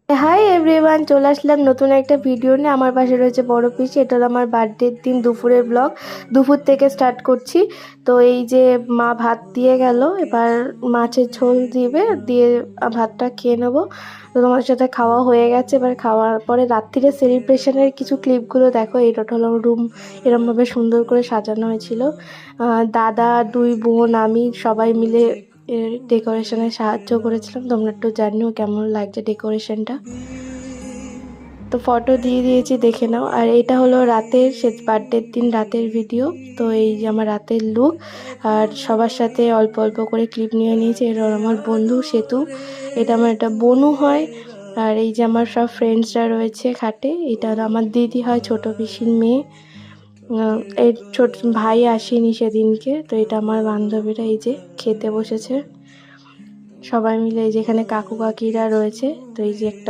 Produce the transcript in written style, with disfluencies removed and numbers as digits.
Hi everyone, চলে আসলাম নতুন একটা ভিডিও নিয়ে। আমার পাশে রয়েছে বড় পিসি। এটা হলো আমার বার্থডের দিন দুপুরের ব্লগ। দুপুর থেকে স্টার্ট করছি। তো এই যে মা ভাত দিয়ে গেল, এবার মাছের ঝোল দিবে, দিয়ে ভাতটা খেয়ে নেবো। তো তোমার সাথে খাওয়া হয়ে গেছে, এবার খাওয়ার পরে রাত্রিরে সেলিব্রেশনের কিছু ক্লিপগুলো দেখো। এটা হলো রুম, এরমভাবে সুন্দর করে সাজানো হয়েছিল। দাদা, দুই বোন, আমি সবাই মিলে ডেকোরেশনে সাহায্য করেছিলাম। তোমরা একটু জানিও কেমন লাগছে ডেকোরেশনটা। তো ফটো দিয়ে দিয়েছি, দেখে নাও। আর এটা হলো রাতের, সে বার্থডের দিন রাতের ভিডিও। তো এই যে আমার রাতের লুক, আর সবার সাথে অল্প অল্প করে ক্লিপ নিয়ে নিয়েছি। এটা হলো আমার বন্ধু সেতু, এটা আমার এটা বনু হয়। আর এই যে আমার সব ফ্রেন্ডসরা রয়েছে খাটে। এটা হলো আমার দিদি হয়, ছোট পিসির মেয়ে। এই ছোট ভাই আসেনি সেদিনকে। তো এটা আমার বান্ধবীরা এই যে খেতে বসেছে সবাই মিলে। এই যে এখানে কাকু কাকিরা রয়েছে। তো এই যে একটা